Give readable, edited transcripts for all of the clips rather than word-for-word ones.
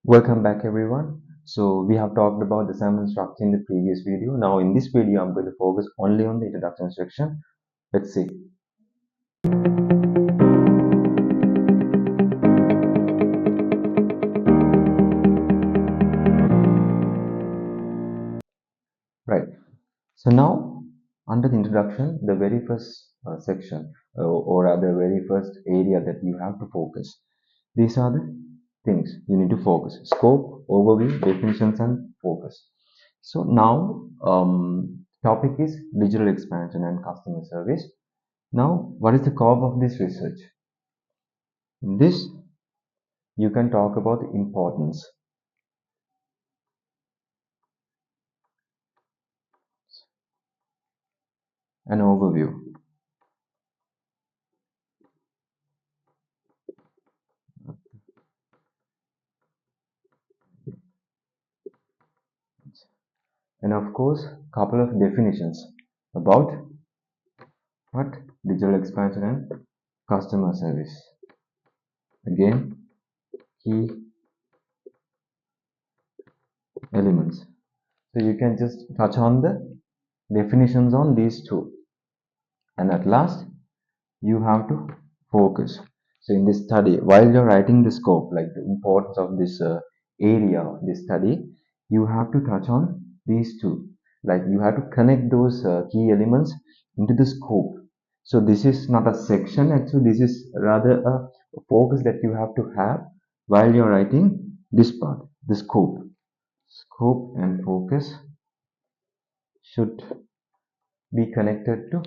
Welcome back everyone. So we have talked about the assignment structure in the previous video. Now in this video I'm going to focus only on the introduction section. Let's see. Right. So now under the introduction, the very first section or rather very first area that you have to focus. These are the things you need to focus. Scope, overview, definitions and focus. So now topic is digital expansion and customer service. Now, what is the scope of this research? In this, you can talk about the importance, an overview, and of course, couple of definitions about what digital expansion and customer service. Again, key elements. So you can just touch on the definitions on these two, and at last, you have to focus. So in this study, while you're writing the scope, like the importance of this area of this study, you have to touch on these two. Like you have to connect those key elements into the scope. So this is not a section, actually this is rather a focus that you have to have while you're writing this part, the scope. Scope and focus should be connected to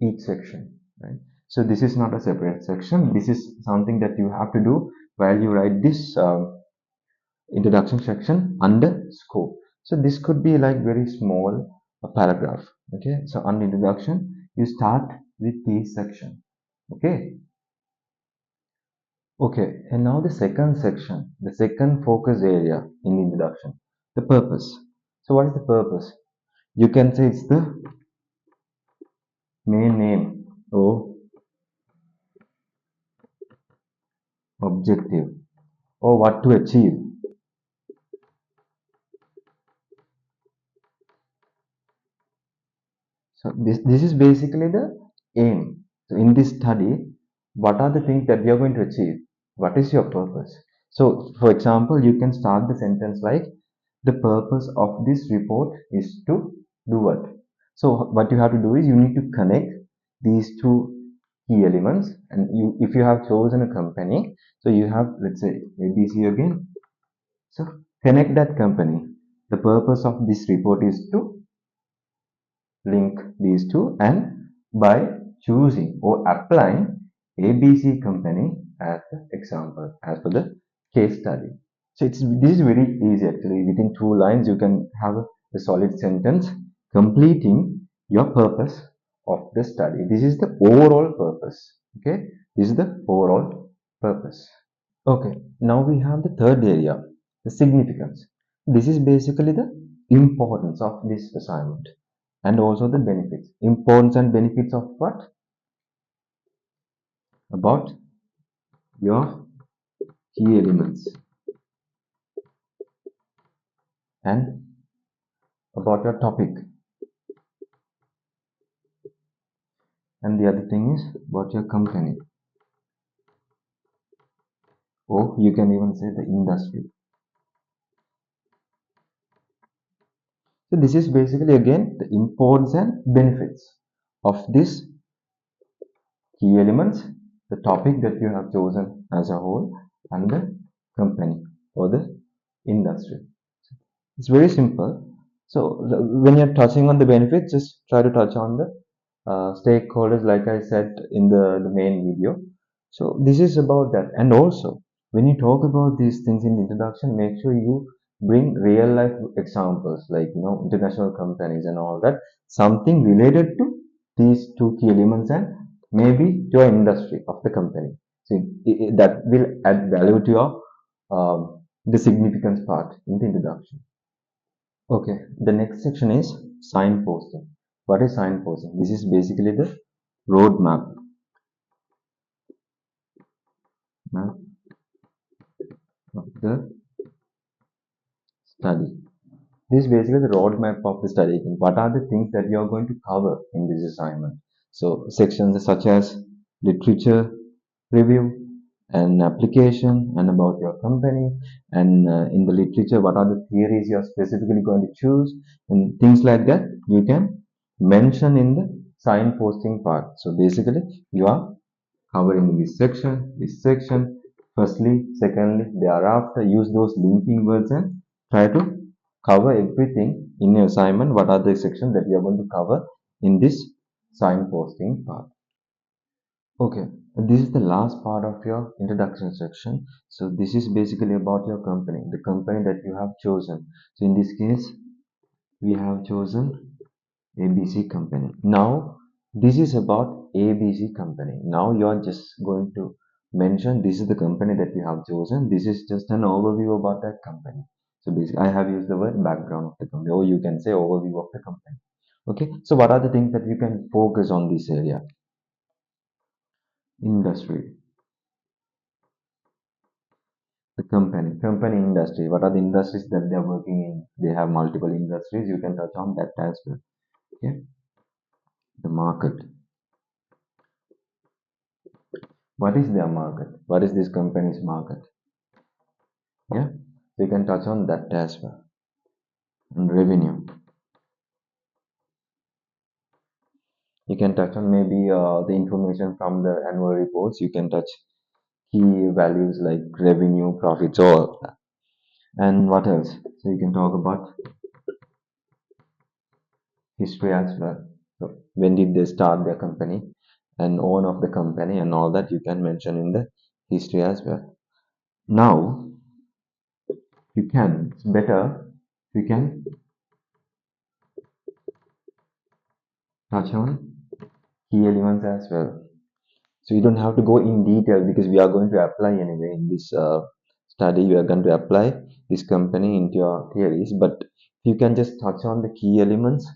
each section, right? So this is not a separate section. This is something that you have to do while you write this introduction section under scope. So this could be like very small paragraph. Okay, so under introduction, you start with this section. Okay, okay, and now the second section, the second focus area in the introduction, the purpose. So what is the purpose? You can say it's the main name or objective or what to achieve. So this is basically the aim. So in this study, what are the things that we are going to achieve? What is your purpose? So for example, you can start the sentence like the purpose of this report is to do what? So what you have to do is you need to connect these two key elements, and you if you have chosen a company, so you have, let's say, ABC again. So connect that company. The purpose of this report is to link these two, and by choosing or applying ABC company as the example as for the case study. So this is very easy actually. Within 2 lines you can have a solid sentence completing your purpose of the study. This is the overall purpose. Okay, this is the overall purpose. Okay, now we have the third area, the significance. This is basically the importance of this assignment and also the benefits. Importance and benefits of what? About your key elements and about your topic. And the other thing is about your company. Or you can even say the industry. So this is basically again the importance and benefits of this key elements, the topic that you have chosen as a whole, and the company or the industry. It's very simple. So when you're touching on the benefits, just try to touch on the stakeholders, like I said in the main video. So this is about that. And also, when you talk about these things in the introduction, make sure you bring real life examples, like international companies and all that, something related to these two key elements and maybe to your industry of the company. So that will add value to your the significance part in the introduction. Okay, the next section is signposting. What is signposting? This is basically the roadmap. the study. This is basically the roadmap of the study. What are the things that you are going to cover in this assignment? So sections such as literature review and application and about your company and in the literature what are the theories you are specifically going to choose and things like that you can mention in the signposting part. So basically you are covering this section, firstly, secondly, thereafter, use those linking words and try to cover everything in your assignment. What are the sections that you are going to cover in this signposting part? Okay, this is the last part of your introduction section. So this is basically about your company, the company that you have chosen. So in this case, we have chosen ABC company. Now, this is about ABC company. Now, you are just going to mention this is the company that you have chosen. This is just an overview about that company. So, basically, I have used the word background of the company, or you can say overview of the company. Okay, so what are the things that you can focus on this area? Industry, the company industry. What are the industries that they are working in? They have multiple industries. You can touch on that as well. Okay, the market. What is their market? What is this company's market? Yeah, we can touch on that as well. And revenue, you can touch on maybe the information from the annual reports. You can touch key values like revenue, profits, all. And what else? So you can talk about history as well. So when did they start their company and own of the company and all that you can mention in the history as well. Now you can, it's better, you can touch on key elements as well. So you don't have to go in detail because we are going to apply anyway in this study. We are going to apply this company into your theories, but you can just touch on the key elements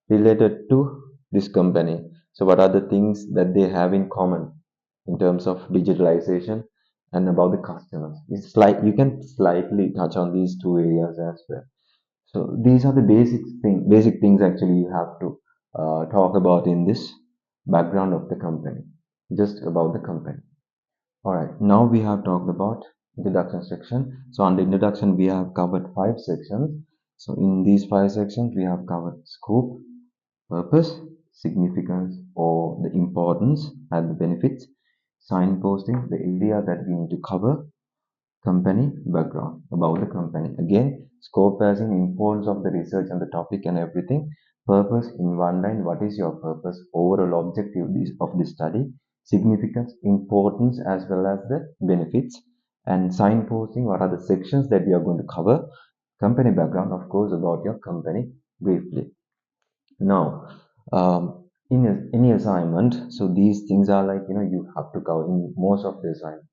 related to this company. So what are the things that they have in common in terms of digitalization and about the customers? It's like you can slightly touch on these two areas as well. So these are the basic things actually you have to talk about in this background of the company, just about the company. All right, now we have talked about introduction section. So on the introduction, we have covered 5 sections. So in these 5 sections, we have covered scope, purpose, significance, or the importance and the benefits, signposting, the area that we need to cover, company background about the company. Again, scope as in importance of the research and the topic and everything. Purpose in one line, what is your purpose, overall objective of this study, significance, importance as well as the benefits, and signposting, what are the sections that you are going to cover, company background, of course, about your company briefly. Now, in your assignment, so these things are like, you have to cover in most of the assignment,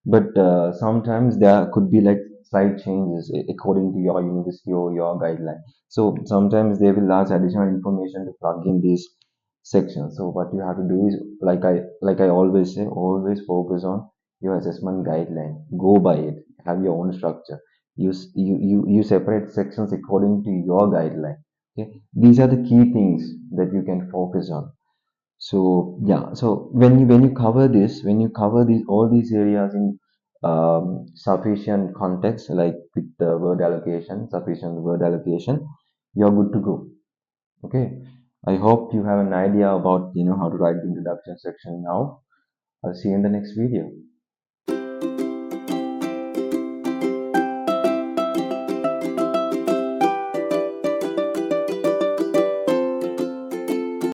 but sometimes there could be like slight changes according to your university or your guideline. So sometimes they will ask additional information to plug in these sections. So what you have to do is, like I always say, always focus on your assessment guideline, go by it, have your own structure. You separate sections according to your guideline. Okay, these are the key things that you can focus on. So yeah, so when you cover this, when you cover these all these areas in sufficient context, like with the word allocation, sufficient word allocation, you're good to go. Okay, I hope you have an idea about how to write the introduction section now. I'll see you in the next video.